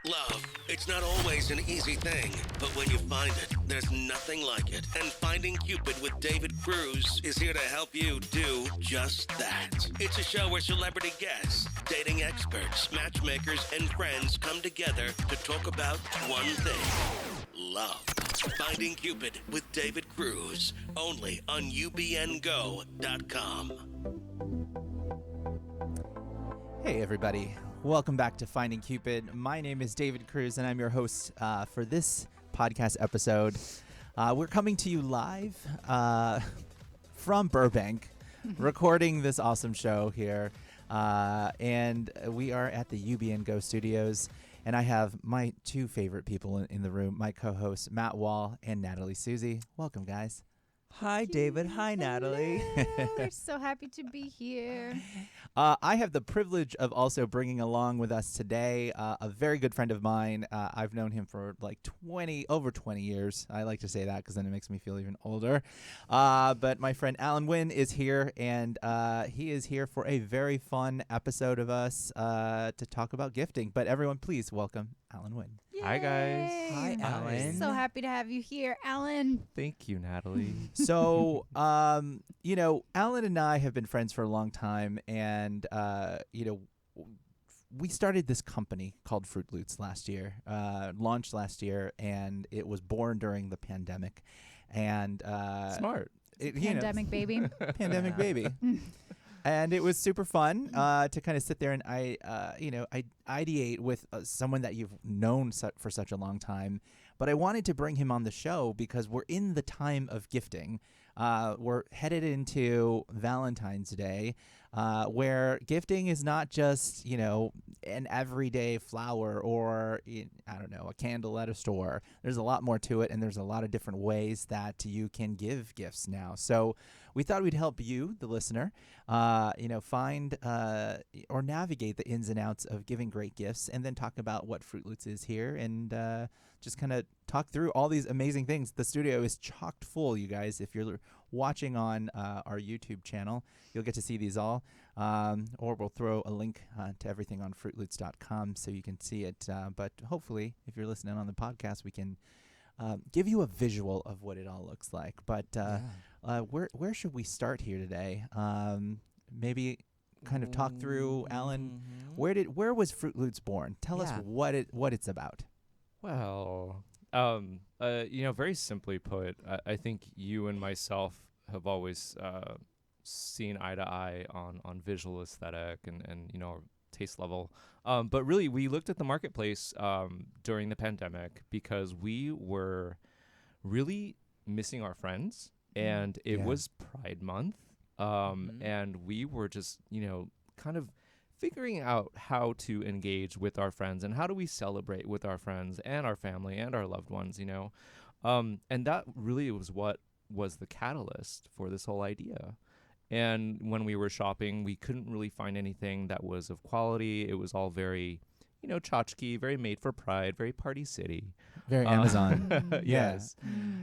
Love, it's not always an easy thing, but when you find it, there's nothing like it. And Finding Cupid with David Cruz is here to help you do just that. It's a show where celebrity guests, dating experts, matchmakers, and friends come together to talk about one thing: love. Finding Cupid with David Cruz, only on ubngo.com. Hey everybody, welcome back to Finding Cupid. My name is David Cruz and I'm your host for this podcast episode. We're coming to you live from Burbank, recording this awesome show here. And we are at the UBN Go studios. And I have my two favorite people in the room, my co-hosts, Matt Wall and Natalie Susie. Welcome, guys. Hi, David. Hi, Natalie. We're so happy to be here. I have the privilege of also bringing along with us today a very good friend of mine. I've known him for like over 20 years. I like to say that because then it makes me feel even older. But my friend Allan Nguyen is here, and he is here for a very fun episode of us to talk about gifting. But everyone, please welcome Allan Nguyen. Yay. Hi, guys. Hi, Allan. So happy to have you here, Allan. Thank you, Natalie. So, you know, Allan and I have been friends for a long time, and, you know, we started this company called Fruit Loops last year, launched last year, and it was born during the pandemic. And Smart. Pandemic baby. Pandemic baby. And it was super fun to kind of sit there and ideate with someone that you've known for such a long time. But I wanted to bring him on the show because we're in the time of gifting. We're headed into Valentine's Day, where gifting is not just, you know, an everyday flower or, I don't know, a candle at a store. There's a lot more to it, and there's a lot of different ways that you can give gifts now. So we thought we'd help you, the listener, find or navigate the ins and outs of giving great gifts, and then talk about what Fruit Loops is here, and just kind of talk through all these amazing things. The studio is chocked full, you guys. If you're watching on our YouTube channel, you'll get to see these all, or we'll throw a link to everything on fruitloops.com so you can see it. But hopefully, if you're listening on the podcast, we can give you a visual of what it all looks like. But where should we start here today? Maybe kind of talk through, Allan. Where was Fruit Loops born? Tell us what it's about. Well, very simply put, I think you and myself have always seen eye to eye on visual aesthetic and taste level. But really, we looked at the marketplace during the pandemic because we were really missing our friends, and it was Pride Month, and we were just, kind of figuring out how to engage with our friends and how do we celebrate with our friends and our family and our loved ones, and that really was what was the catalyst for this whole idea. And when we were shopping, we couldn't really find anything that was of quality. It was all very, tchotchke, very made for Pride, very Party City. Very Amazon. Yes.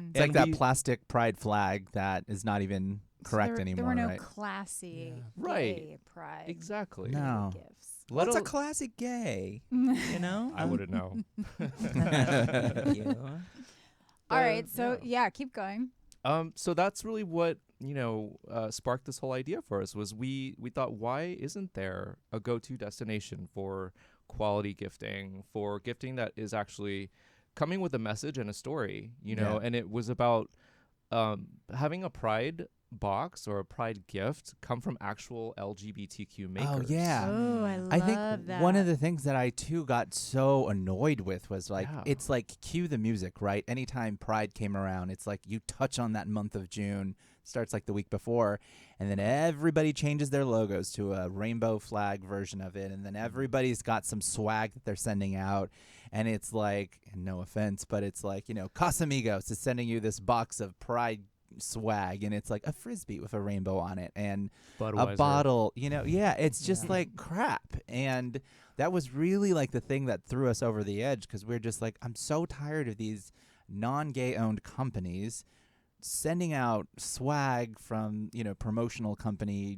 It's like that plastic Pride flag that is not even correct anymore. There were no right? classy gay Pride Exactly. No. gifts. What's a classic gay? I wouldn't know. All right. So, keep going. So that's really what, sparked this whole idea for us was we thought, why isn't there a go-to destination for quality gifting, for gifting that is actually coming with a message and a story, and it was about having a Pride box or a Pride gift come from actual LGBTQ makers. Oh, yeah. Oh, I love I think that. one of the things that I, too, got so annoyed with was, like, it's like cue the music, right? Anytime Pride came around, it's like you touch on that month of June, starts like the week before, and then everybody changes their logos to a rainbow flag version of it, and then everybody's got some swag that they're sending out, and it's like, no offense, but it's like, Casamigos is sending you this box of Pride swag, and it's like a Frisbee with a rainbow on it and Budweiser. A bottle, it's just like crap. And that was really like the thing that threw us over the edge, because we're just like, I'm so tired of these non-gay owned companies sending out swag from, promotional company,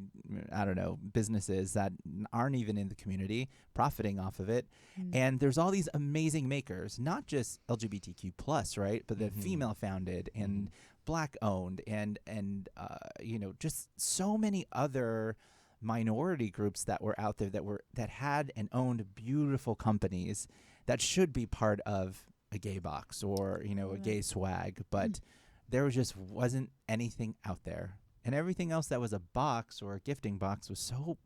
I don't know, businesses that aren't even in the community, profiting off of it. And there's all these amazing makers, not just LGBTQ plus, right? But the female founded and Black owned and just so many other minority groups that were out there that had and owned beautiful companies that should be part of a gay box or, a gay swag. But there just wasn't anything out there. And everything else that was a box or a gifting box was so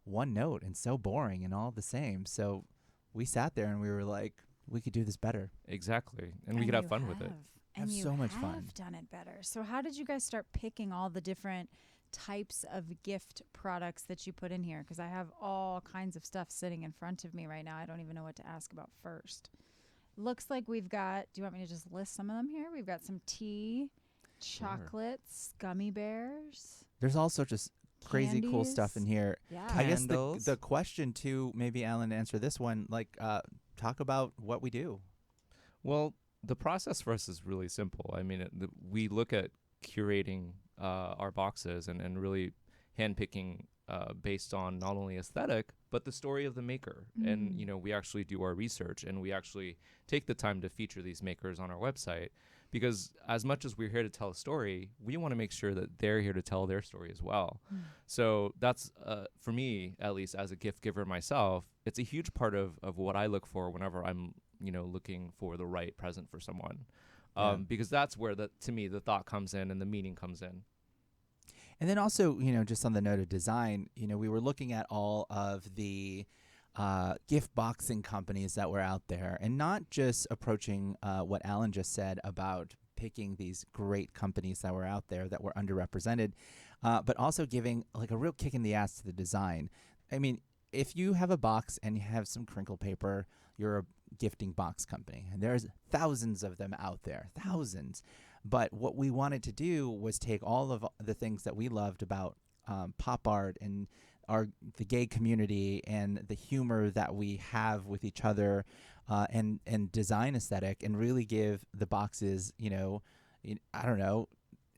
one note and so boring and all the same. So we sat there and we were like, we could do this better. Exactly. And we could have fun with it. And have so much fun. Have done it better. So how did you guys start picking all the different types of gift products that you put in here? Because I have all kinds of stuff sitting in front of me right now. I don't even know what to ask about first. Looks like we've got, do you want me to just list some of them here? We've got some tea, chocolates, gummy bears. There's all sorts of crazy cool stuff in here. Yeah. I guess the question too, maybe Allan, to answer this one, talk about what we do. Well, the process for us is really simple. I mean, we look at curating our boxes and really handpicking based on not only aesthetic, but the story of the maker. And, we actually do our research and we actually take the time to feature these makers on our website because as much as we're here to tell a story, we want to make sure that they're here to tell their story as well. So that's, for me, at least as a gift giver myself, it's a huge part of what I look for whenever I'm looking for the right present for someone, because that's where to me, the thought comes in and the meaning comes in. And then also, just on the note of design, we were looking at all of the gift boxing companies that were out there and not just approaching what Allan just said about picking these great companies that were out there that were underrepresented, but also giving like a real kick in the ass to the design. I mean, if you have a box and you have some crinkle paper, you're a gifting box company. And there's thousands of them out there, thousands. But what we wanted to do was take all of the things that we loved about pop art and the gay community and the humor that we have with each other and design aesthetic and really give the boxes, I don't know,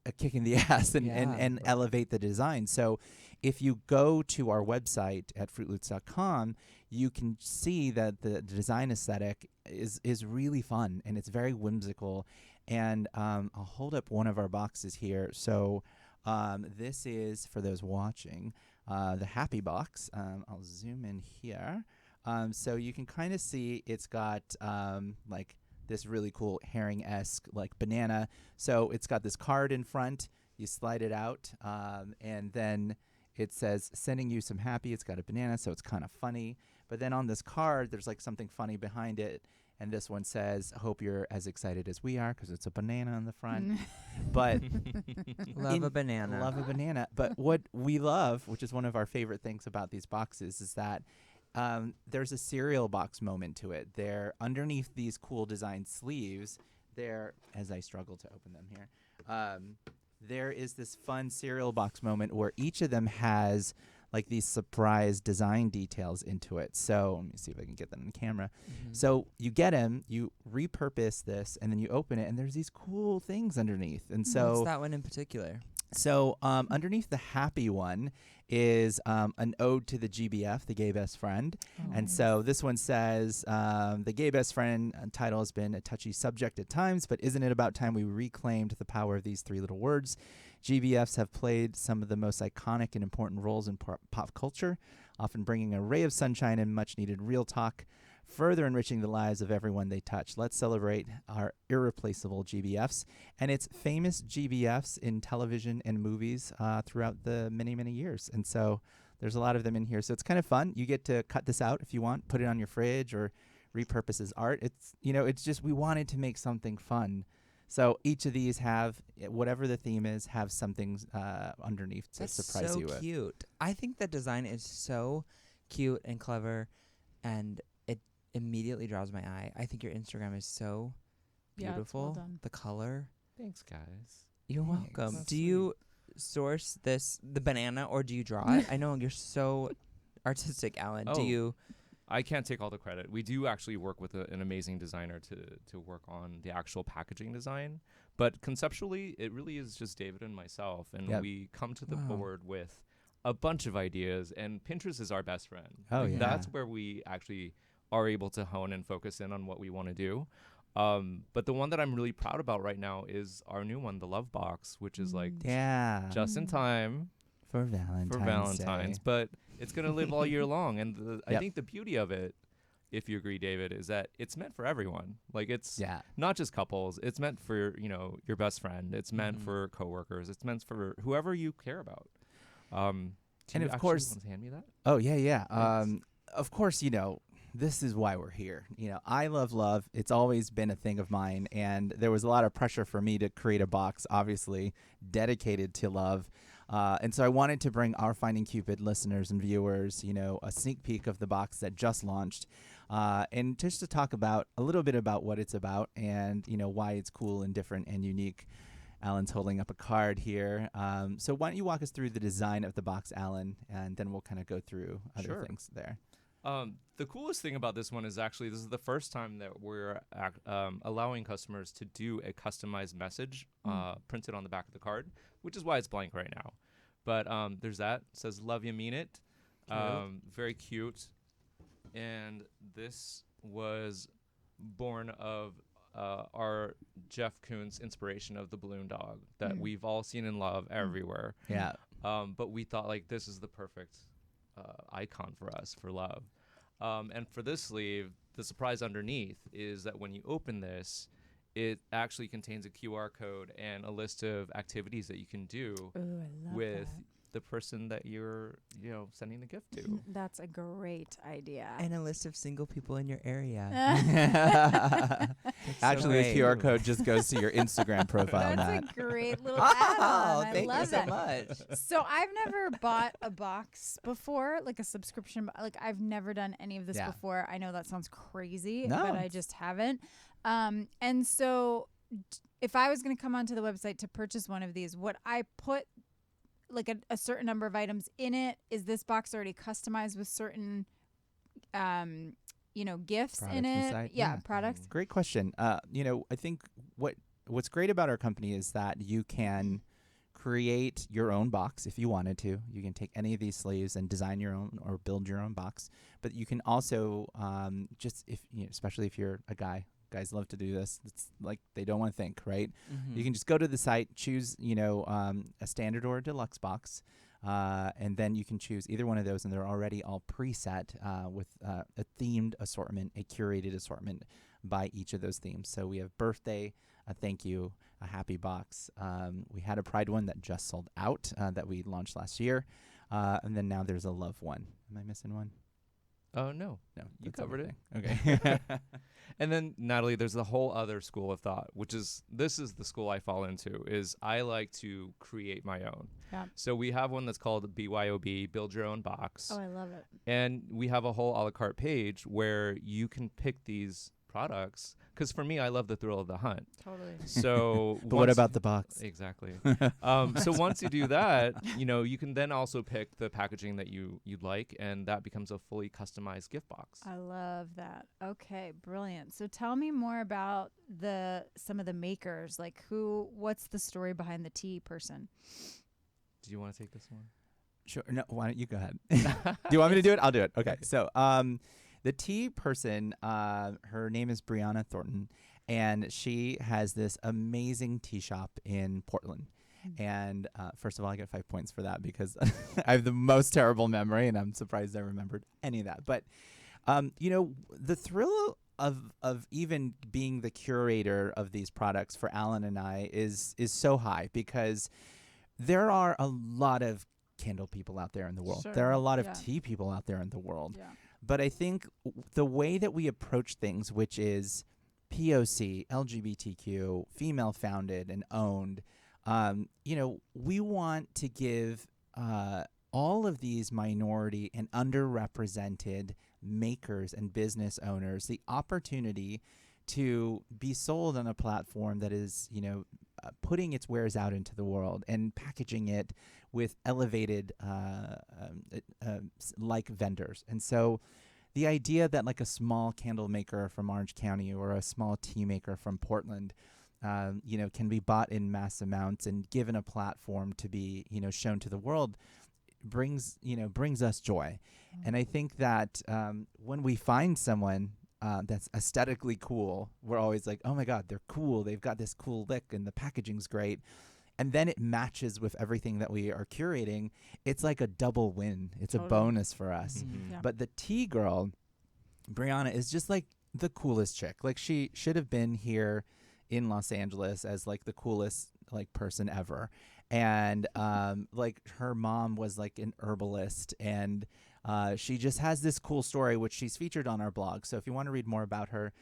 a kick in the ass and elevate the design. So if you go to our website at fruitloops.com, you can see that the design aesthetic is really fun and it's very whimsical. And I'll hold up one of our boxes here. So this is, for those watching, the Happy Box. I'll zoom in here. So you can kind of see it's got like this really cool herring-esque like banana. So it's got this card in front. You slide it out, and then it says, sending you some happy. It's got a banana, so it's kind of funny. But then on this card, there's like something funny behind it. And this one says, hope you're as excited as we are, because it's a banana on the front. But love a banana. Love a banana. But what we love, which is one of our favorite things about these boxes, is that there's a cereal box moment to it. They're underneath these cool design sleeves. As I struggle to open them here, there is this fun cereal box moment where each of them has like these surprise design details into it. So let me see if I can get that on camera. So you get them, you repurpose this, and then you open it, and there's these cool things underneath. And so what's that one in particular? So underneath the happy one is an ode to the GBF, the gay best friend. And so this one says, the gay best friend title has been a touchy subject at times, but isn't it about time we reclaimed the power of these three little words? GBFs have played some of the most iconic and important roles in pop culture, often bringing a ray of sunshine and much-needed real talk, further enriching the lives of everyone they touch. Let's celebrate our irreplaceable GBFs and its famous GBFs in television and movies throughout the many, many years. And so there's a lot of them in here. So it's kind of fun. You get to cut this out if you want, put it on your fridge or repurpose as art. It's just we wanted to make something fun. So each of these have, whatever the theme is, have something underneath to surprise you with. That's so cute. I think the design is so cute and clever, and it immediately draws my eye. I think your Instagram is so beautiful. Yeah, it's well done. The color. Thanks, guys. You're Thanks. welcome. That's Do you source the banana, or do you draw it? I know you're so artistic, Allan. Do you? I can't take all the credit. We do actually work with an amazing designer to work on the actual packaging design, But conceptually, it really is just David and myself, and Yep. we come to the Wow. board with a bunch of ideas, and Pinterest is our best friend. Oh, Like, yeah. That's where we actually are able to hone and focus in on what we want to do. But the one that I'm really proud about right now is our new one, the Love Box, which is like Yeah. just in time For Valentine's for Valentine's, Day. but it's going to live all year long. And I Yep. think the beauty of it, if you agree, David, is that it's meant for everyone. Like it's Yeah. not just couples. It's meant for, your best friend. It's meant Mhm. for coworkers. It's meant for whoever you care about. Do And you of actually course- want to hand me that? Oh, yeah, yeah. Thanks. Of course, this is why we're here. I love love. It's always been a thing of mine. And there was a lot of pressure for me to create a box, obviously, dedicated to love. And so I wanted to bring our Finding Cupid listeners and viewers, a sneak peek of the box that just launched. And just to talk about a little bit about what it's about and, why it's cool and different and unique. Allan's holding up a card here. So why don't you walk us through the design of the box, Allan, and then we'll kind of go through other Sure. things there. The coolest thing about this one is actually this is the first time that we're allowing customers to do a customized message printed on the back of the card, which is why it's blank right now. But there's that. It says, love you, mean it. Cute. Very cute. And this was born of our Jeff Koons inspiration of the balloon dog that we've all seen and love everywhere. Yeah. But we thought like this is the perfect icon for us for love. And for this sleeve, the surprise underneath is that when you open this, it actually contains a QR code and a list of activities that you can do Ooh, I love with the person that you're, sending the gift to. that. That's a great idea. And a list of single people in your area. Actually, the great. QR code just goes to your Instagram profile, That's Matt. a great little Oh, add-on. I thank love you so that. much. So I've never bought a box before, like a subscription. Like I've never done any of this Yeah. before. I know that sounds crazy, No. but I just haven't. And so if I was going to come onto the website to purchase one of these, would I put like a certain number of items in it? Is this box already customized with certain, gifts Products in it? inside? Yeah, Yeah. products. Great question. I think what's great about our company is that you can create your own box if you wanted to. You can take any of these sleeves and design your own or build your own box. But you can also especially if you're a guy. Guys love to do this. It's like they don't want to think, right? Mm-hmm. You can just go to the site, choose, a standard or a deluxe box, and then you can choose either one of those, and they're already all preset with a themed assortment, a curated assortment by each of those themes. So we have birthday, a thank you, a happy box. We had a pride one that just sold out that we launched last year, and then now there's a love one. Am I missing one? Oh, no. No, You that's covered it. everything. Okay. And then Natalie, there's the whole other school of thought, which is this is the school I fall into. Is I like to create my own. Yeah. So we have one that's called BYOB, Build Your Own Box, Oh, I love it. and we have a whole a la carte page where you can pick these products. Because for me, I love the thrill of the hunt. Totally. So, But what once- about the box? Exactly. So once you do that, you can then also pick the packaging that you'd like, and that becomes a fully customized gift box. I love that. Okay, brilliant. So tell me more about some of the makers. Like what's the story behind the tea person? Do you want to take this one? Sure. No, why don't you go ahead? Do you want me to do it? I'll do it. Okay. So, the tea person, her name is Brianna Thornton, and she has this amazing tea shop in Portland. And first of all, I get 5 points for that because I have the most terrible memory, and I'm surprised I remembered any of that. But, the thrill of even being the curator of these products for Allan and I is so high because there are a lot of candle people out there in the world. Sure, There are a lot of yeah. tea people out there in the world. Yeah. But I think the way that we approach things, which is POC, LGBTQ, female founded and owned, we want to give all of these minority and underrepresented makers and business owners the opportunity to be sold on a platform that is, putting its wares out into the world and packaging it with elevated like vendors. And so the idea that like a small candle maker from Orange County or a small tea maker from Portland can be bought in mass amounts and given a platform to be, shown to the world brings us joy. And I think that when we find someone that's aesthetically cool, we're always like, oh my God, they're cool. They've got this cool look and the packaging's great. And then it matches with everything that we are curating. It's like a double win. It's a bonus for us. Mhm. Yeah. But the tea girl, Brianna, is just like the coolest chick. Like she should have been here in Los Angeles as like the coolest like person ever. And like her mom was like an herbalist, and she just has this cool story which she's featured on our blog. So if you want to read more about her,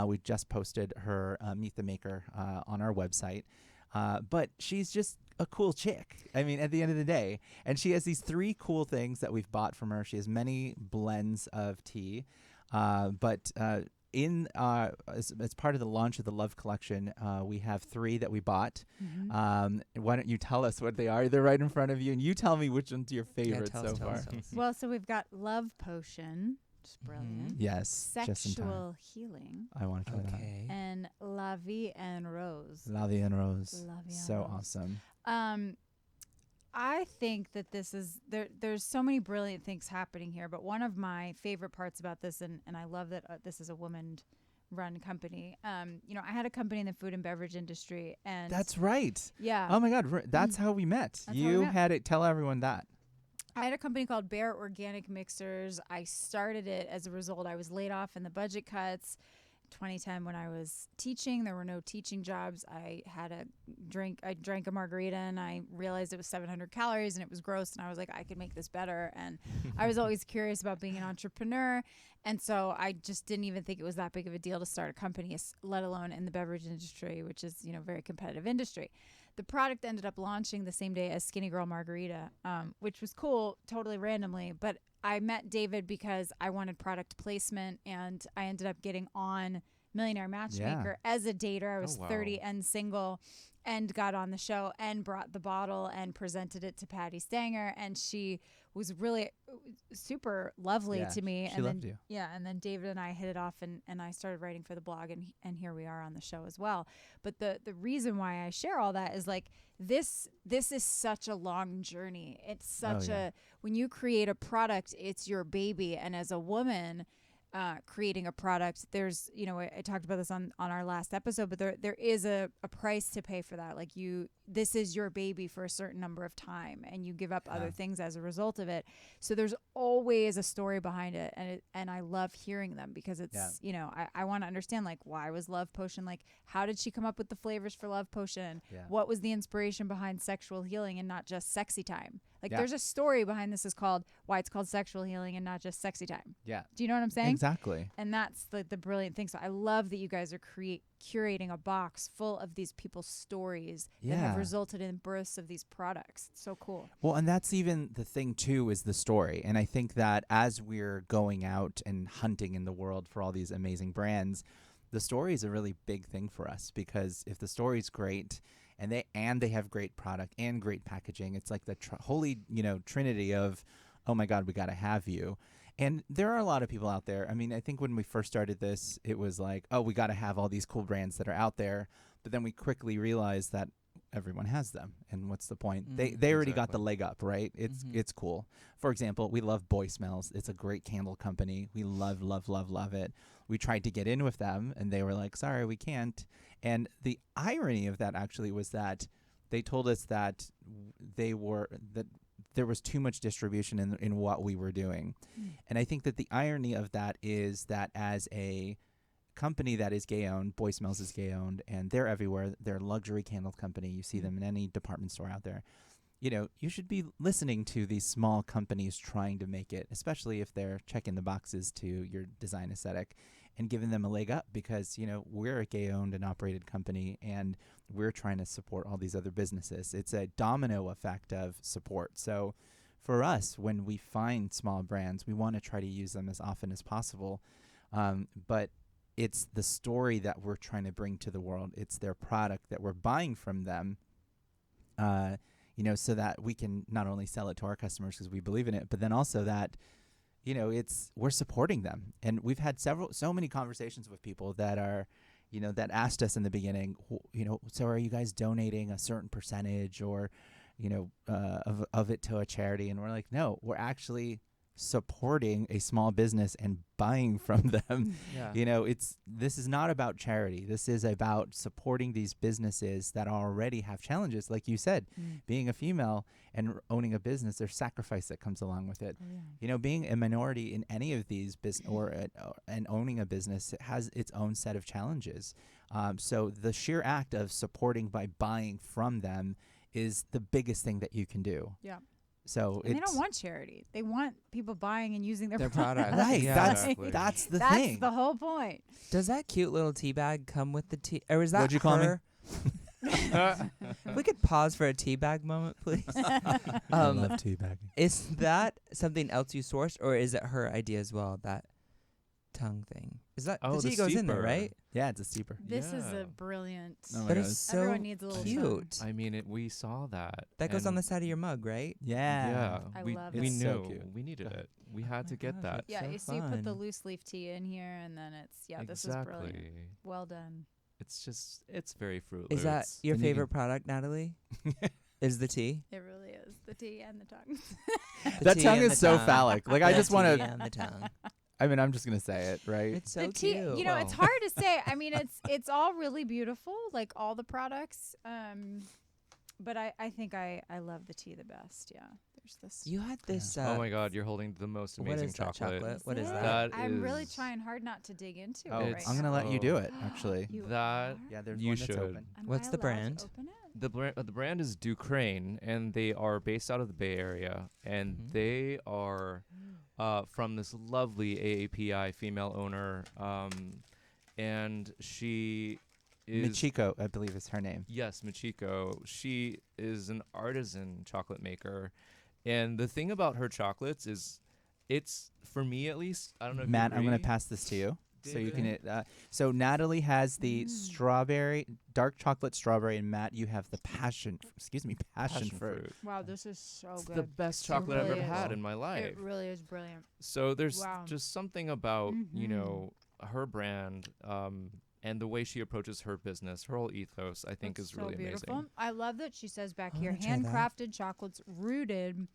we just posted her Meet the Maker on our website. But she's just a cool chick. I mean, at the end of the day. And she has these 3 cool things that we've bought from her. She has many blends of tea. But as part of the launch of the Love Collection, we have 3 that we bought. Why don't you tell us what they are? They're right in front of you. And you tell me which one's your favorite tell so us, tell far. us, tell us. Well, so we've got Love Potion, which is brilliant. Yes, just in time. Sexual Healing, I want to try that. Okay. and La Vie en Rose. La Vie en Rose. La Vie en So Rose. awesome. I think that this is there's so many brilliant things happening here, but one of my favorite parts about this, and I love that this is a woman-run company. I had a company in the food and beverage industry, and That's right. yeah, Oh my God, that's how we met. That's how we You met. had it. Tell everyone that. I had a company called Bear Organic Mixers. I started it as a result. I was laid off in the budget cuts. 2010, when I was teaching, there were no teaching jobs. I drank a margarita, and I realized it was 700 calories and it was gross. And I was like, I could make this better. And I was always curious about being an entrepreneur. And so I just didn't even think it was that big of a deal to start a company, let alone in the beverage industry, which is, a very competitive industry. The product ended up launching the same day as Skinny Girl Margarita, which was cool, totally randomly. But I met David because I wanted product placement, and I ended up getting on Millionaire Matchmaker as a dater. I was wow. 30 and single, and got on the show and brought the bottle and presented it to Patty Stanger, and she was really super lovely Yeah, to me. she and loved then, you. Yeah, and then David and I hit it off, and I started writing for the blog, and here we are on the show as well. But the reason why I share all that is like this is such a long journey. It's such when you create a product, it's your baby, and as a woman creating a product, there's, I talked about this on our last episode, but there is a price to pay for that. Like this is your baby for a certain number of time, and you give up other things as a result of it. So there's always a story behind it. And I love hearing them because it's, I want to understand, like, why was Love Potion? Like, how did she come up with the flavors for Love Potion? Yeah. What was the inspiration behind Sexual Healing and not just Sexy Time? Like, Yeah. there's a story behind this why it's called Sexual Healing and not just Sexy Time. Yeah. Do you know what I'm saying? Exactly. And that's the brilliant thing. So I love that you guys are curating a box full of these people's stories that have Yeah. resulted in births of these products. It's so cool. Well, and that's even the thing too, is the story. And I think that as we're going out and hunting in the world for all these amazing brands, the story is a really big thing for us, because if the story's great and they have great product and great packaging, it's like the holy, trinity of, oh my God, we got to have you. And there are a lot of people out there. I mean, I think when we first started this, it was like, oh, we got to have all these cool brands that are out there. But then we quickly realized that everyone has them, and what's the point? They already got the leg up, right? It's cool. For example, we love Boy Smells. It's a great candle company. We love it. We tried to get in with them, and they were like, sorry, we can't. And the irony of that actually was that they told us that there was too much distribution in what we were doing. And I think that the irony of that is that as a company that is gay-owned, Boy Smells is gay-owned, and they're everywhere. They're a luxury candle company. You see them in any department store out there. You should be listening to these small companies trying to make it, especially if they're checking the boxes to your design aesthetic, and giving them a leg up, because, we're a gay-owned and operated company, and we're trying to support all these other businesses. It's a domino effect of support. So for us, when we find small brands, we want to try to use them as often as possible. But it's the story that we're trying to bring to the world. It's their product that we're buying from them, so that we can not only sell it to our customers because we believe in it, but then also that, we're supporting them. And we've had so many conversations with people that are, that asked us in the beginning, so are you guys donating a certain percentage or, of it to a charity? And we're like, no, we're actually supporting a small business and buying from them. Yeah. This is not about charity. This is about supporting these businesses that already have challenges. Like you said, being a female and owning a business, there's sacrifice that comes along with it. Oh, yeah. Being a minority in any of these business and owning a business has its own set of challenges. So the sheer act of supporting by buying from them is the biggest thing that you can do. Yeah. So And they don't want charity. They want people buying and using their Their product. product. right. Yeah. That's Exactly. that's the That's thing. the whole point. Does that cute little tea bag come with the tea? Or is that What'd you call me? her? If we could pause for a tea bag moment, please. I love teabagging. Is that something else you sourced, or is it her idea as well? That tongue thing. Is that Oh, the the tea goes in there, steeper. right? Yeah, it's a steeper. This is Yeah. a brilliant. Oh my But God. it's so Everyone needs a little cute. I mean, we saw that. That goes on and the side of your mug, right? Yeah. Yeah, I we love we it. It's so knew cute. we needed Go it. We had Oh to my get gosh, that. it's Yeah, so so you put the fun. loose leaf tea in here, and then it's this is exactly. brilliant. Well done. It's very Fruit Is that Loops. your Then you favorite product, Natalie? Is the tea? It really is the tea and the tongue. The That tea tongue and is the so tongue. phallic. Like I The just want tea to. and the tongue. I mean, I'm just gonna say it, right? It's so the tea, cute. it's hard to say. I mean, it's all really beautiful, like all the products. But I think I love the tea the best. Yeah, there's this. You had this. Oh my God, you're holding the most what amazing is that chocolate? What is it? that? I'm really is- trying hard not to dig into Oh, it. It's- Right I'm gonna now. let you do it. Actually, You That- are? yeah. There's You one that's should. open. Am What's I the allowed to brand? open it? The brand is Ducrane, and they are based out of the Bay Area, and Mhm. they are from this lovely AAPI female owner, and she is Michiko, I believe is her name. Yes, Michiko. She is an artisan chocolate maker, and the thing about her chocolates is, it's for me at least. I don't know. If Matt, you I'm gonna agree. pass this to you. So you David. can. So Natalie has the strawberry, dark chocolate strawberry, and Matt, you have the passion fruit. Wow, this is so It's good. the best It chocolate I've really ever had is. in my life. It really is brilliant. So there's Wow. just something about Mhm. her brand and the way she approaches her business, her whole ethos. I think It's is really so beautiful. amazing. I love that she says back I here, wanna try that. handcrafted chocolates rooted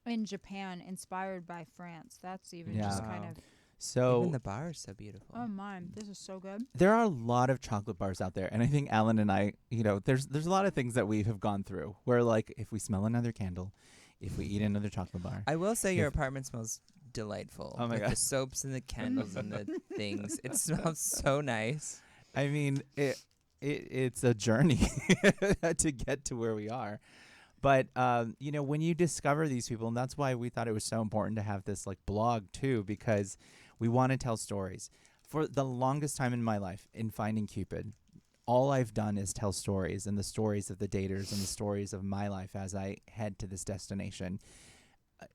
in Japan, inspired by France. That's even just Yeah. kind Wow. of. So Even the bar is so beautiful. Oh my, this is so good. there are a lot of chocolate bars out there, and I think Alan and I, there's a lot of things that we have gone through where, like, if we smell another candle, if we eat another chocolate bar, I will say your If- apartment smells delightful. Oh my With God. the soaps and the candles and the things. It smells so nice. I mean, it's a journey to get to where we are. But when you discover these people, and that's why we thought it was so important to have this like blog too, because we want to tell stories. For the longest time in my life, in finding Cupid, all I've done is tell stories, and the stories of the daters and the stories of my life as I head to this destination.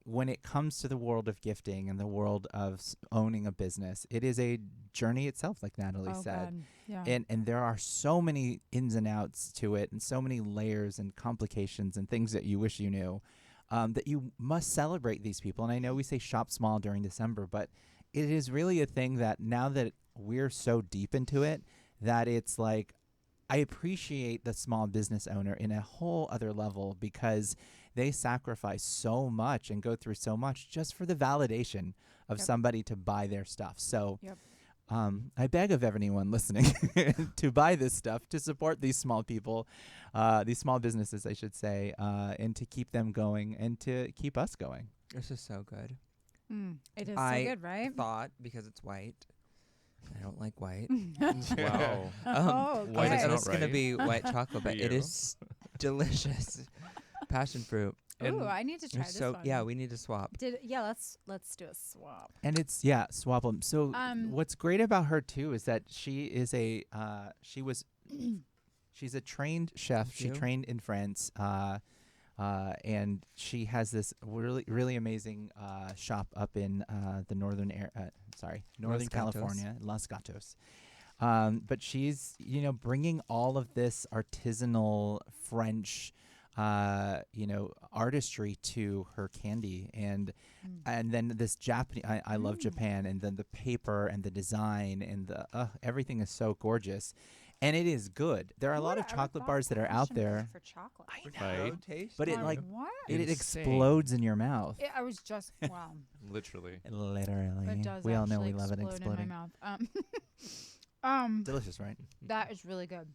When it comes to the world of gifting and the world of owning a business, it is a journey itself, like Natalie said. Yeah. And there are so many ins and outs to it, and so many layers and complications and things that you wish you knew, that you must celebrate these people. And I know we say shop small during December, but it is really a thing that now that we're so deep into it, that it's like, I appreciate the small business owner in a whole other level, because they sacrifice so much and go through so much just for the validation of Yep. somebody to buy their stuff. So Yep. I beg of anyone listening to buy this stuff, to support these small people, these small businesses, I should say, and to keep them going and to keep us going. This is so good. It is I so good, right? Thought because it's white. I don't like white. Wow. Oh, White I is thought it not was gonna right be white chocolate, for but it you. is delicious. Passion fruit. Ooh, I need to try They're this so one. yeah, we need to swap. Let's do a swap. And it's swap them. So what's great about her too is that she is she's a trained chef. Thank She you. trained in France, and she has this really amazing shop up in the northern Los Gatos. California, Los Gatos. But she's bringing all of this artisanal French artistry to her candy, and then this Japanese. I love Japan, and then the paper and the design and the everything is so gorgeous, and it is good. There are a lot of chocolate bars that are out there, for chocolate. Right. but it like what? it Insane. explodes in your mouth. I was just wow. Literally. Literally, It does. we all know actually we love it explode exploding. in my mouth. Delicious, right? That is really good.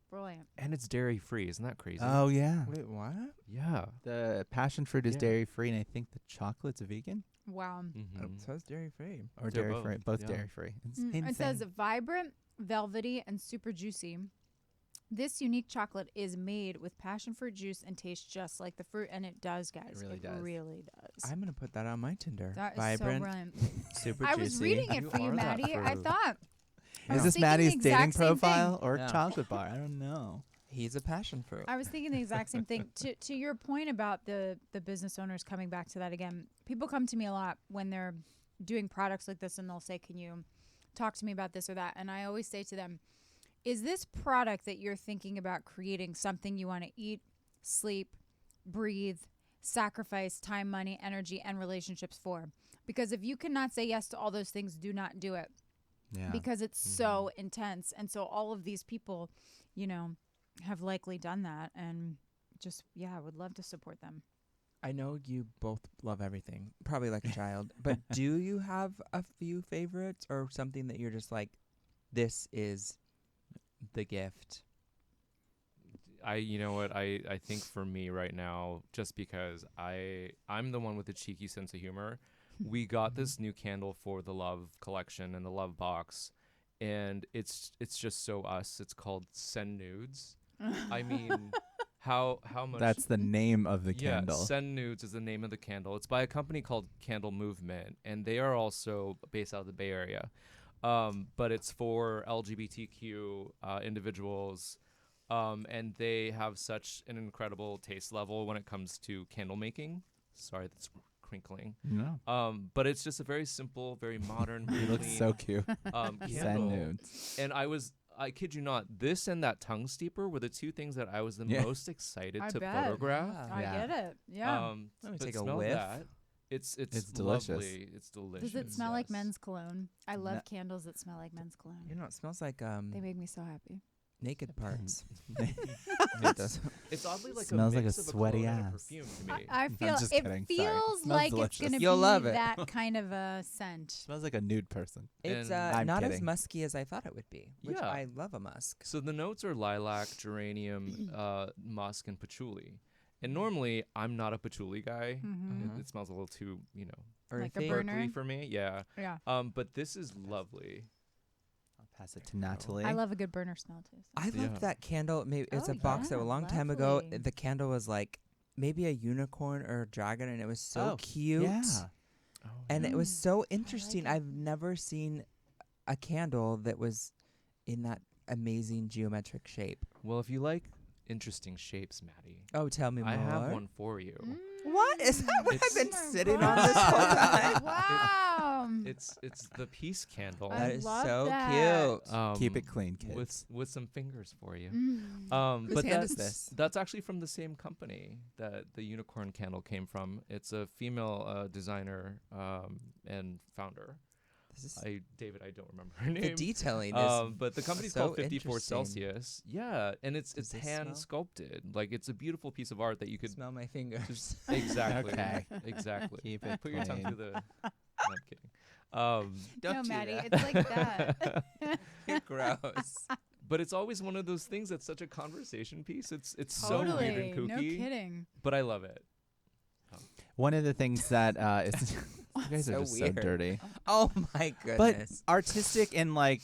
Brilliant. And it's dairy free. Isn't that crazy? Oh yeah. Wait, what? Yeah. The passion fruit is Yeah. dairy free, and I think the chocolate's vegan Wow. Mm-hmm. So it's dairy free. or They're dairy free, both yeah. dairy free. It's It insane. says vibrant, velvety, and super juicy. This unique chocolate is made with passion fruit juice and tastes just like the fruit, and it does, guys. really does. Really does. I'm gonna put that on my Tinder. That is Vibrant, so brilliant. super I juicy. was reading it You for you, are that Maddie. I fruit. thought. I Is was this thinking the Maddie's dating exact same thing. profile or Yeah. chocolate bar? I don't know. He's a passion fruit. I was thinking the exact same thing. To your point about the business owners coming back to that again, people come to me a lot when they're doing products like this, and they'll say, "Can you talk to me about this or that?" And I always say to them, "Is this product that you're thinking about creating something you want to eat, sleep, breathe, sacrifice time, money, energy, and relationships for?" Because if you cannot say yes to all those things, do not do it. Yeah. Because it's so intense. And so all of these people, have likely done that, and just, I would love to support them. I know you both love everything, probably like a child. But do you have a few favorites or something that you're just like, this is the gift? You know what? I think for me right now, just because I'm the one with a cheeky sense of humor, we got this new candle for the Love collection and the Love box, and it's just so us. It's called Send Nudes. I mean, how much? That's the name of the candle. Send Nudes is the name of the candle. It's by a company called Candle Movement, and they are also based out of the Bay Area. But it's for LGBTQ individuals, and they have such an incredible taste level when it comes to candle making. Sorry, that's crinkling. No. But it's just a very simple, very modern, He very looks clean, so cute. candle. Send nudes. And I kid you not, this and that tongue steeper were the two things that I was the Yeah. most excited I to bet. photograph. I Yeah. get it. Yeah. Let me But take a smell whiff. that. It's delicious. lovely. It's delicious. Does it smell like yes. men's cologne? I love No. candles that smell like men's cologne. You know, it smells like They make me so happy. naked parts. It's oddly like Smells a like a mix of sweaty cologne and a ass. perfume to me. I feel just it kidding. Sorry. feels Smells like delicious. it's gonna You'll be love it. that kind of a scent. Smells like a nude person. It's And- I'm not as kidding. musky as I thought it would be, which Yeah. I love a musk. So the notes are lilac, geranium, musk, and patchouli. And normally I'm not a patchouli guy. Mhm. It smells a little too, Like a Earthy. burner. earthly for me. Yeah. Yeah. But this is lovely. I'll pass it to Natalie. I love a good burner smell too. so. I loved Yeah. that candle. Maybe it was Oh, a box that yeah, a long time ago. lovely. The candle was like maybe a unicorn or a dragon, and it was so Oh, cute. Yeah. And it was Mm, so like interesting. it. I've never seen a candle that was in that amazing geometric shape. Well, if you like interesting shapes, Maddie, Oh, tell me more. I have one for you. What is that? What It's- I've been Oh my sitting on this whole time. Wow. It's the peace candle. I That is love so that. cute. Keep it clean, kids. with some fingers for you. Mm. Whose But hand is that's this? that's actually from the same company that the unicorn candle came from. It's a female designer and founder. This is David, I don't remember her the name. detailing is But the company's so called 54 interesting. Celsius. Yeah, and it's Does this hand smell? sculpted. Like it's a beautiful piece of art that you could smell my fingers. just exactly Okay. exactly. Keep it Put your tongue clean. through the. No, I'm kidding. Don't no, do Maddie, that. it's like that. You're gross. But it's always one of those things that's such a conversation piece. It's so Totally. weird and kooky. No kidding. But I love it. One of the things that is you guys are So just weird. so dirty. Oh my But goodness. artistic and like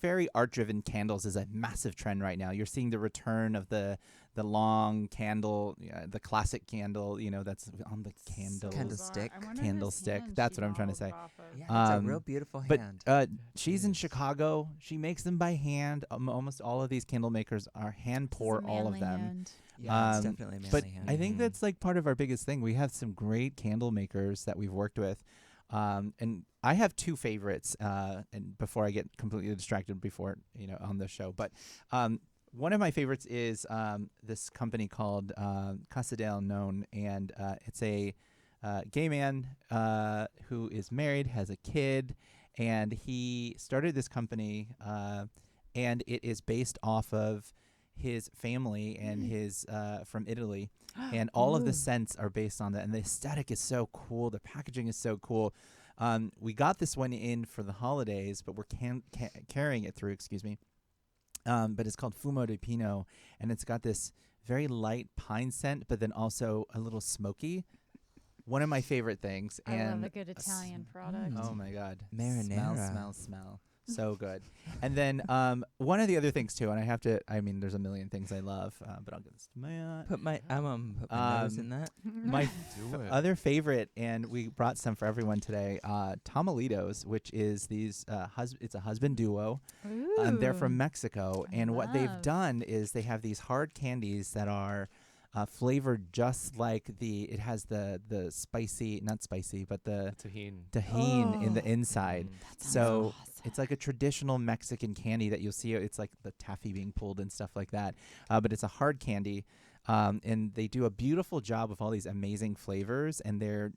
very art-driven candles is a massive trend right now. You're seeing the return of the long candle, the classic candle. That's on the candle. Candlestick. I wonder Candlestick. whose hand That's she what I'm trying to modeled say. off of. Yeah, it's a Um, real beautiful But hand. she's in Yes. Chicago. She makes them by hand. Almost all of these candle makers are hand This is pour a all of manly them. hand. Yeah, it's um, definitely a manly But hand. I think Mhm. that's like part of our biggest thing. We have some great candle makers that we've worked with. And I have two favorites. And before I get completely distracted on the show, but One of my favorites is this company called Casa del Known, and it's a gay man who is married, has a kid, and he started this company, and it is based off of his family and his from Italy, and all of the scents are based on that, and the aesthetic is so cool. The packaging is so cool. We got this one in for the holidays, but we're carrying it through. Excuse me. But it's called Fumo De Pino, and it's got this very light pine scent, but then also a little smoky. One of my favorite things. I and love a good Italian product. Oh my God. Marinara. Smell. So good. And then one of the other things too, and there's a million things I love, but I'll get this to my Put my nose in that. my Do it. other favorite, and we brought some for everyone today, Tomalitos, which is these it's a husband duo. They're from Mexico, and what they've love. done is they have these hard candies that are flavored just like it has the spicy, not spicy, but the Tahini. in the inside. That sounds So awesome. it's like a traditional Mexican candy that you'll see. It's like the taffy being pulled and stuff like that. But it's a hard candy. And they do a beautiful job with all these amazing flavors. And they're,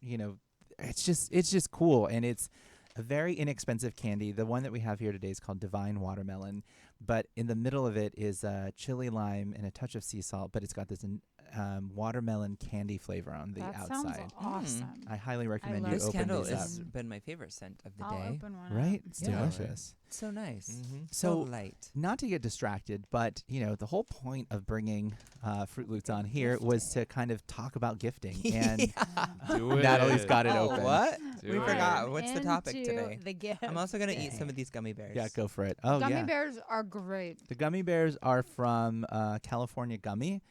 it's just cool. And it's a very inexpensive candy. The one that we have here today is called Divine Watermelon. But in the middle of it is chili lime and a touch of sea salt. But it's got this watermelon candy flavor on the That outside. sounds awesome. I highly recommend love you This open candle these up. has been my favorite scent of the I'll day. open one. Right? Up. It's Yeah. delicious. So nice. Mm-hmm. So So light. not to get distracted, but the whole point of bringing Fruit Loots on here was to kind of talk about gifting, and Do it. Natalie's got it Oh, open. what? Do We it. forgot. I'm What's the topic into today? The gift. I'm also gonna eat some of these gummy bears. Yeah, go for it. Oh Gummy yeah, bears are great. the gummy bears are from California Gummy,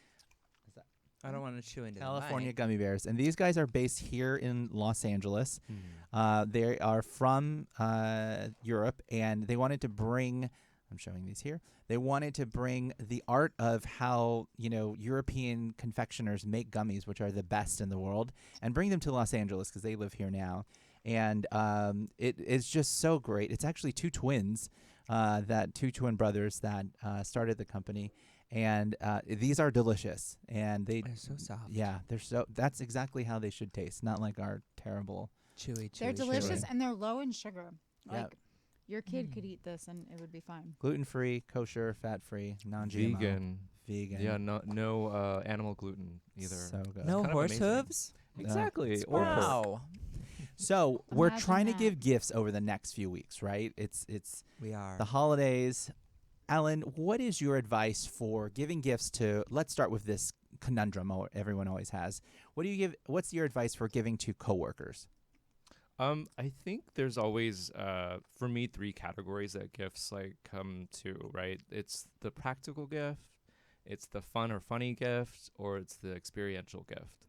I don't want to chew into California the Gummy Bears, and these guys are based here in Los Angeles. Mm. They are from Europe, and they wanted to bring. I'm showing these here. They wanted to bring the art of how European confectioners make gummies, which are the best in the world, and bring them to Los Angeles because they live here now. And it's just so great. It's actually two twin brothers that started the company, and these are delicious. And They're so soft. yeah, that's exactly how they should taste, not like our terrible. Chewy. They're delicious sugar. and they're low in sugar. Yeah. Like your kid could eat this and it would be fine. Gluten-free, kosher, fat-free, non-GMO. Vegan. Yeah, no animal gluten either. So good. No kind of horse amazing. hooves. Exactly. Or pork. Wow. So we're Imagine trying to that. give gifts over the next few weeks, right? It's We are. the holidays. Alan, what is your advice for giving gifts to? Let's start with this conundrum everyone always has. What's your advice for giving to coworkers? I think there's always, for me, 3 categories that gifts come to, right? It's the practical gift, it's the fun or funny gift, or it's the experiential gift.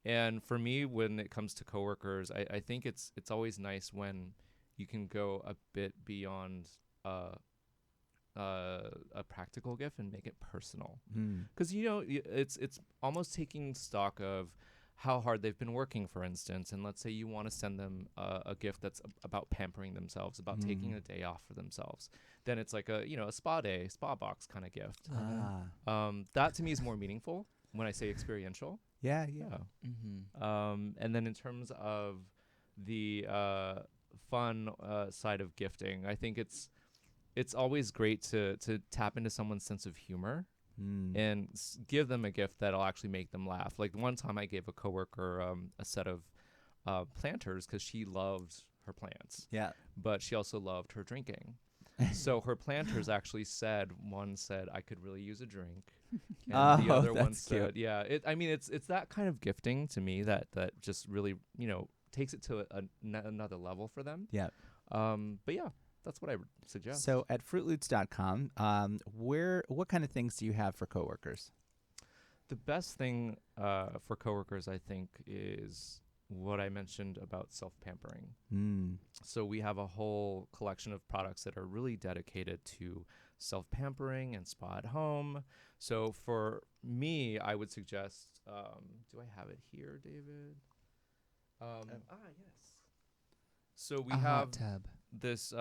And for me, when it comes to coworkers, I think it's always nice when you can go a bit beyond a practical gift and make it personal. Because it's almost taking stock of how hard they've been working, for instance, and let's say you want to send them a gift that's about pampering themselves, about taking a day off for themselves. Then it's like a spa box kind of gift. That to me is more meaningful when I say experiential. Yeah. Mm-hmm. And then in terms of the fun side of gifting, I think it's always great to tap into someone's sense of humor. And give them a gift that'll actually make them laugh. Like one time I gave a coworker a set of planters because she loved her plants. Yeah. But she also loved her drinking. So her planters actually one said, I could really use a drink. And the other one that's cute. said, yeah. It's that kind of gifting to me that just really, takes it to another level for them. Yeah. But yeah. That's what I would suggest. So at fruitloots.com, what kind of things do you have for coworkers? The best thing for coworkers, I think, is what I mentioned about self-pampering. So we have a whole collection of products that are really dedicated to self-pampering and spa at home. So for me, I would suggest, do I have it here, David? Yes. So we A have hot tub. this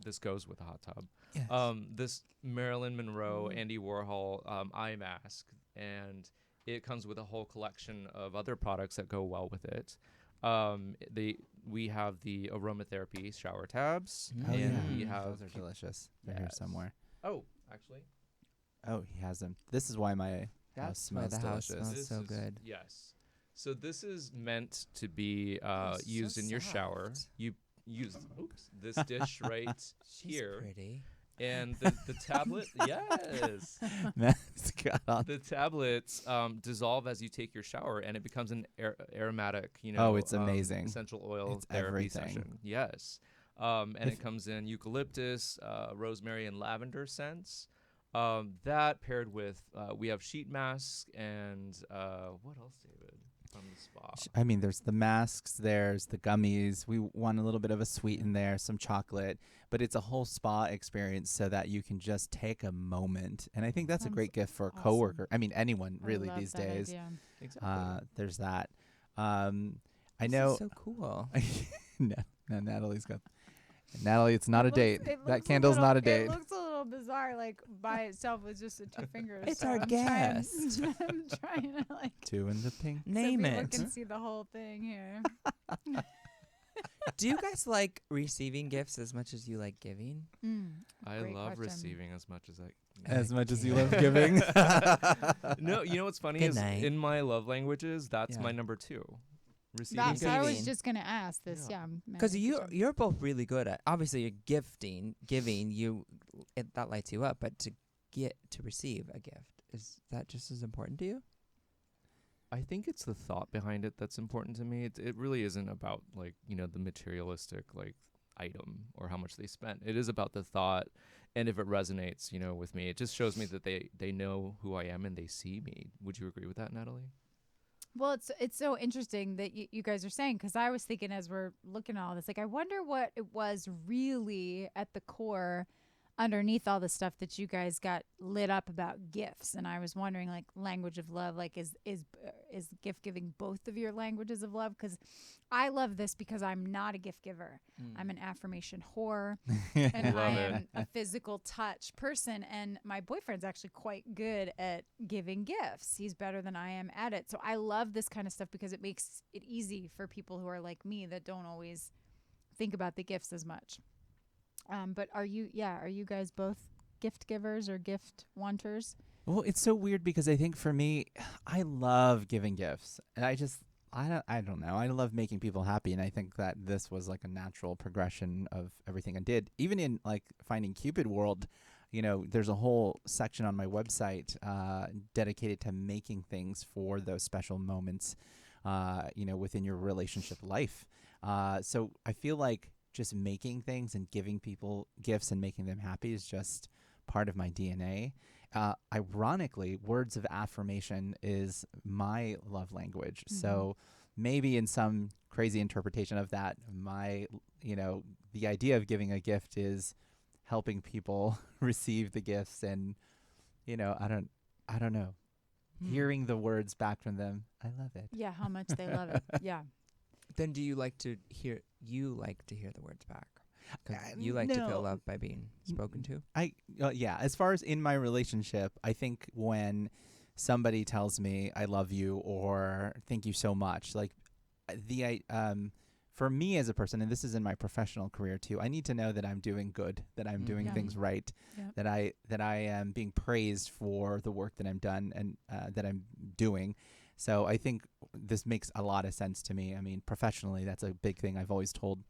this goes with a hot tub. Yes. This Marilyn Monroe, Andy Warhol eye mask, and it comes with a whole collection of other products that go well with it. We have the aromatherapy shower tabs, Oh, and yeah. we have Those are delicious. They're here Yes. somewhere. Oh, actually, Oh, he has them. This is why my house That's why smells the house delicious. smells so is- good. Yes. So this is meant to be Oh, so used in your shower. soft. You use this dish right She's here, pretty. and the tablet. Yes. Matt's got on. The tablets dissolve as you take your shower, and it becomes an aromatic, Oh, it's amazing. essential oil It's therapy everything. session. Yes, and If- it comes in eucalyptus, rosemary, and lavender scents. That paired with we have sheet masks and what else, David, from the spa? I mean, there's the masks, there's the gummies. We want a little bit of a sweet in there, some chocolate, but it's a whole spa experience so that you can just take a moment. And I think that's a Sounds great gift for a awesome. coworker. I mean, anyone I really love these that days. idea. Exactly. There's that. I This know. is so cool. no, Natalie's got. Natalie, it's not a It date. looks- it That looks candle's little- not a date. It looks a little bizarre, like by itself with just the two fingers. It's so our I'm guest. Trying, I'm trying to like Two in the pink. Name so people it. can see the whole thing here. Do you guys like receiving gifts as much as you like giving? I Great love question. receiving as much as I. As much as you Okay. love giving. No, you know what's funny Good is night. in my love languages, that's Yeah. my number 2. Receiving That's gifts. I was giving. just gonna ask this. Yeah. Yeah, Because Maddie, good job. you're both really good at. Obviously, you're giving. That lights you up. But to receive a gift, is that just as important to you? I think it's the thought behind it that's important to me. It really isn't about like, the materialistic like item or how much they spent. It is about the thought, and if it resonates, with me, it just shows me that they know who I am and they see me. Would you agree with that, Natalie? Well, it's so interesting that you guys are saying, because I was thinking as we're looking at all this, like I wonder what it was really at the core underneath all the stuff that you guys got lit up about gifts. And I was wondering, like, language of love, like is gift giving both of your languages of love? Because I love this because I'm not a gift giver. I'm an affirmation whore, and Love I it. am a physical touch person. And my boyfriend's actually quite good at giving gifts. He's better than I am at it. So I love this kind of stuff because it makes it easy for people who are like me that don't always think about the gifts as much. But are you guys both gift givers or gift wanters? Well, it's so weird because I think for me, I love giving gifts, and I don't know. I love making people happy, and I think that this was like a natural progression of everything I did. Even in like Finding Cupid world, there's a whole section on my website dedicated to making things for those special moments, within your relationship life. So I feel like just making things and giving people gifts and making them happy is just part of my DNA. Ironically, words of affirmation is my love language. So maybe in some crazy interpretation of that, the idea of giving a gift is helping people receive the gifts, and I don't know. Hearing the words back from them, I love it. Yeah, how much they love it. Yeah. Then do you like to hear the words back? 'Cause you like to feel no. loved by being spoken to? Yeah, as far as in my relationship, I think when somebody tells me I love you or thank you so much, like for me as a person, and this is in my professional career too, I need to know that I'm doing good, that I'm doing Yeah. things right, Yep. that I am being praised for the work that I'm done and that I'm doing. So I think this makes a lot of sense to me. I mean, professionally, that's a big thing. I've always told,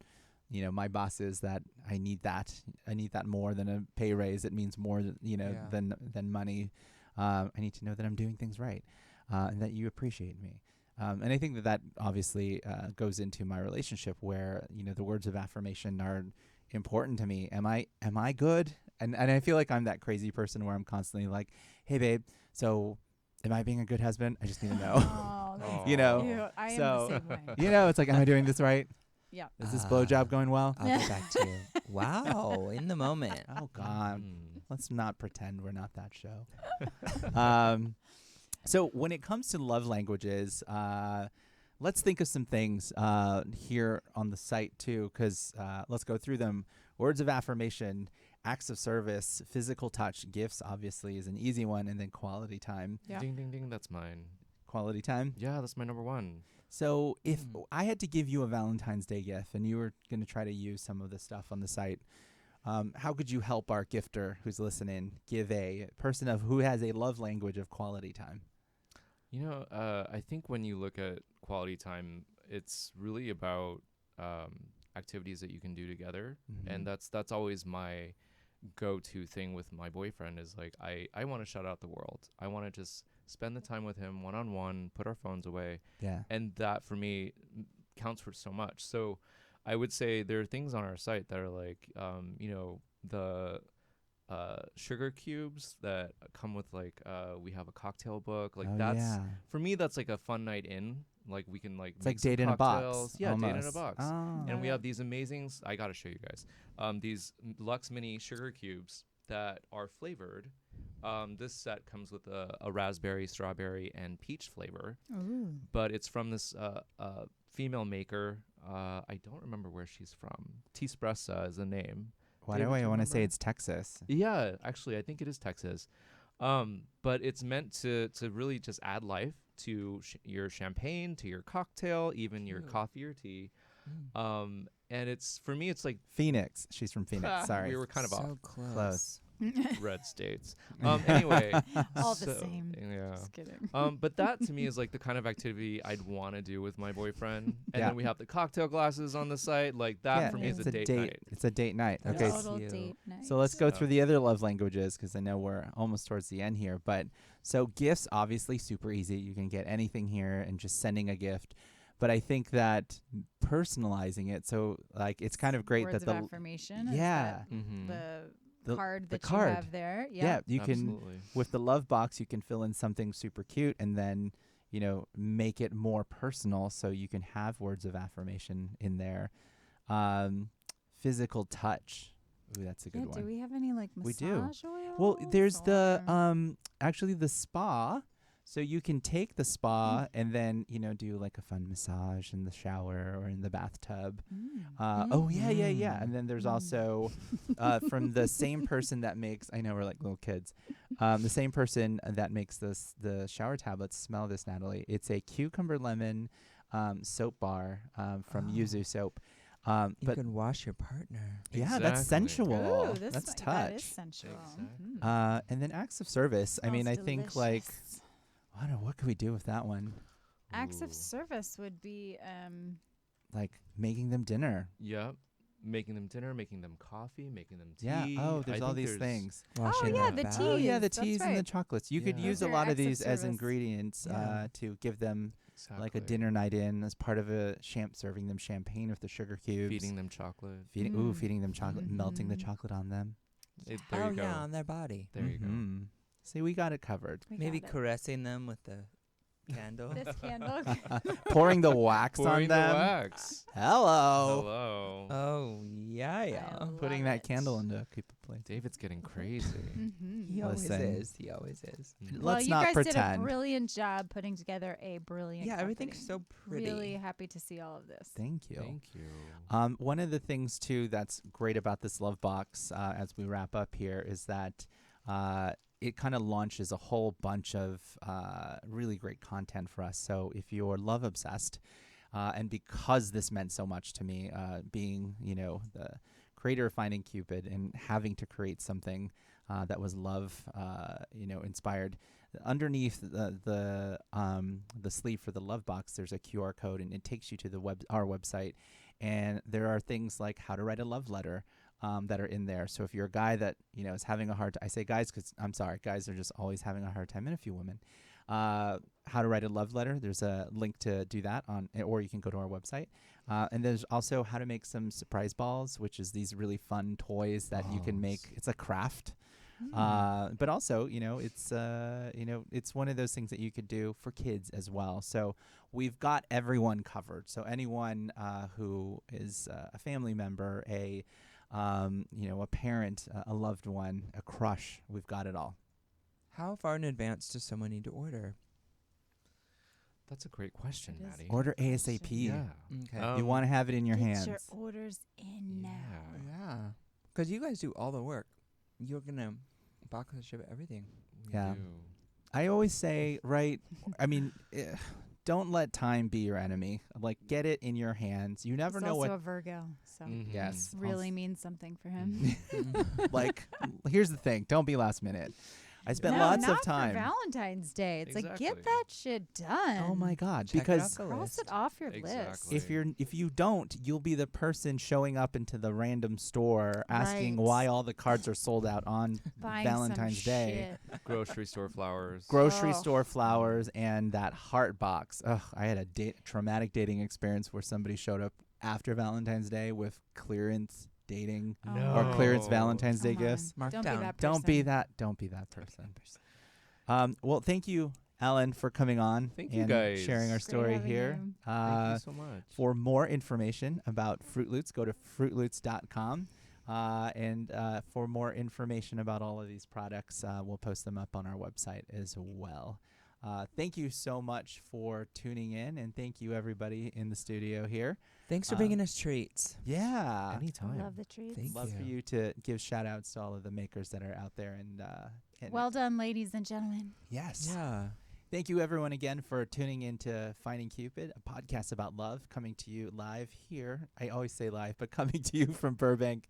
my bosses that I need that. I need that more than a pay raise. It means more, Yeah. than money. I need to know that I'm doing things right, and that you appreciate me. And I think that obviously goes into my relationship where, the words of affirmation are important to me. Am I good? And I feel like I'm that crazy person where I'm constantly like, hey, babe, so am I being a good husband? I just need to know. Oh, that's Oh. You know, cute. I am so- the same way. It's like, am I doing this right? Yeah. Is this blowjob going well? I'll get back to you. Wow, in the moment. Oh, God. Mm. Let's not pretend we're not that show. So when it comes to love languages, let's think of some things here on the site too, because let's go through them. Words of affirmation, acts of service, physical touch, gifts obviously is an easy one, and then quality time. Yeah. Ding, ding, ding. That's mine. Quality time. Yeah, that's my number one. So if I had to give you a Valentine's Day gift and you were going to try to use some of the stuff on the site, how could you help our gifter who's listening give a person who has a love language of quality time? You know, I think when you look at quality time, it's really about activities that you can do together. And that's always my go-to thing with my boyfriend is like, I want to shut out the world. I want to just spend the time with him one-on-one, put our phones away. Yeah. And that for me counts for so much. So I would say there are things on our site that are like, the sugar cubes that come with like, we have a cocktail book. Like for me, that's like a fun night in. Like we can like it's like date in a box. Yeah, almost. date in a box. Oh. And we have these amazing, I got to show you guys, these Luxe mini sugar cubes that are flavored. This set comes with a raspberry, strawberry, and peach flavor. Ooh. But it's from this female maker. I don't remember where she's from. T-Spressa is the name. Why do I want to say it's Texas? Yeah, actually, I think it is Texas. But it's meant to really just add life to your champagne, to your cocktail, even your coffee or tea. And it's, for me, it's like Phoenix. She's from Phoenix. Sorry. we were kind of off. So close. Red states. Anyway, All the same. Yeah. Just kidding. But that to me is like the kind of activity I'd want to do with my boyfriend. And Yeah. then we have the cocktail glasses on the site. Like that for me is it's a date night. It's a date night. That's Okay. Total cute. date night. So let's go through the other love languages because I know we're almost towards the end here. But so gifts, obviously super easy. You can get anything here and just sending a gift. But I think that personalizing it, so like it's kind of great Words that of affirmation. yeah. The card the that card. you have there. Yeah, you can Absolutely. with the love box you can fill in something super cute and then, make it more personal so you can have words of affirmation in there. Physical touch. Ooh, that's a good one. Do we have any like We massage do. oils? Well, there's the or- actually the spa. So you can take the spa and then, do like a fun massage in the shower or in the bathtub. Oh, yeah. And then there's also from the same person that makes, I know we're like little kids, the same person that makes the shower tablets. Smell this, Natalie. It's a cucumber lemon soap bar from Yuzu soap. You But can wash your partner. yeah, that's Exactly. sensual. Ooh, That's touch. That is sensual. Exactly. Mhm. And then acts of service. I mean, I Smells think like, delicious. I don't know, what could we do with that one? Acts of Ooh. service would be Like making them dinner. Yep. Making them dinner, making them coffee, making them tea. Yeah. Oh, I there's all think these there's- things. Washing yeah, the the bath. Oh, yeah, the That's teas and the right. chocolates. You could Yeah. use Those a are lot of acts of these as service. ingredients Yeah. to give them like a Exactly. dinner night in as part of a serving them champagne with the sugar cubes. Feeding them chocolate. Feeding, Mm. feeding them chocolate, melting the Mhm. chocolate on them. There Oh you go. yeah, on their body. There you go. Mhm. See, we got it covered. we Maybe got it. caressing them with the candle. This candle. Pouring the wax Pouring on the them. wax. Hello. Hello. Oh yeah. I Putting love that it. candle into keep it place. David's getting crazy. Mhm. He always Listen. is. He always is. Mm. Well, Let's you not guys did a pretend. brilliant job putting together a brilliant. Yeah, everything's company. so pretty. Really happy to see all of this. Thank you. Thank you. One of the things too that's great about this love box as we wrap up here is that it kind of launches a whole bunch of really great content for us. So if you're love obsessed, and because this meant so much to me, being the creator of Finding Cupid and having to create something that was love inspired. Underneath the sleeve for the love box, there's a QR code, and it takes you to our website. And there are things like how to write a love letter that are in there. So if you're a guy that is having a hard time, I say guys because I'm sorry, guys are just always having a hard time, and a few women. How to write a love letter. There's a link to do that or you can go to our website. And there's also how to make some surprise balls, which is these really fun toys that you can make. It's a craft. But also, it's one of those things that you could do for kids as well. So we've got everyone covered. So anyone who is a family member, a parent, a loved one, a crush, we've got it all. How far in advance does someone need to order? That's a great question, That is Maddie. Order Question. ASAP. Yeah. Okay. You want to have it in your Get hands. your orders in now. Yeah. Because you guys do all the work. You're going to box and ship everything. We Yeah. do. I always say, right? I mean, don't let time be your enemy. Like, get it in your hands. You never He's know also what. a Virgo, so Mhm. Yes. really means something for him. Like, here's the thing. Don't be last minute. I spent no, lots not of time. for Valentine's Day. It's like Exactly. get that shit done. Oh my God! Check it Because off the Cross list. it off your Exactly. list. if you don't, you'll be the person showing up into the random store asking Right. why all the cards are sold out on Buying Valentine's some Day. shit. Grocery store flowers. Grocery Oh. store flowers and that heart box. Ugh, I had a traumatic dating experience where somebody showed up after Valentine's Day with clearance dating Oh or my clearance No. Valentine's Day Come on. gifts. Mark Don't down. be that Don't be person. that. Don't be that person. Well, thank you, Alan, for coming on Thank you and guys. sharing our Great story having here. you. Thank you so much. For more information about Fruit Loots, go to fruitloots.com. And for more information about all of these products, we'll post them up on our website as well. Thank you so much for tuning in, and thank you, everybody in the studio here. Thanks for bringing us treats. Yeah. Anytime. Love the treats. Thank Love for you. you to give shout-outs to all of the makers that are out there. And Well done, ladies and gentlemen. yes. Yeah. Thank you, everyone, again for tuning in to Finding Cupid, a podcast about love, coming to you live here. I always say live, but coming to you from Burbank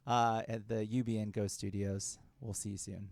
at the UBN Go Studios. We'll see you soon.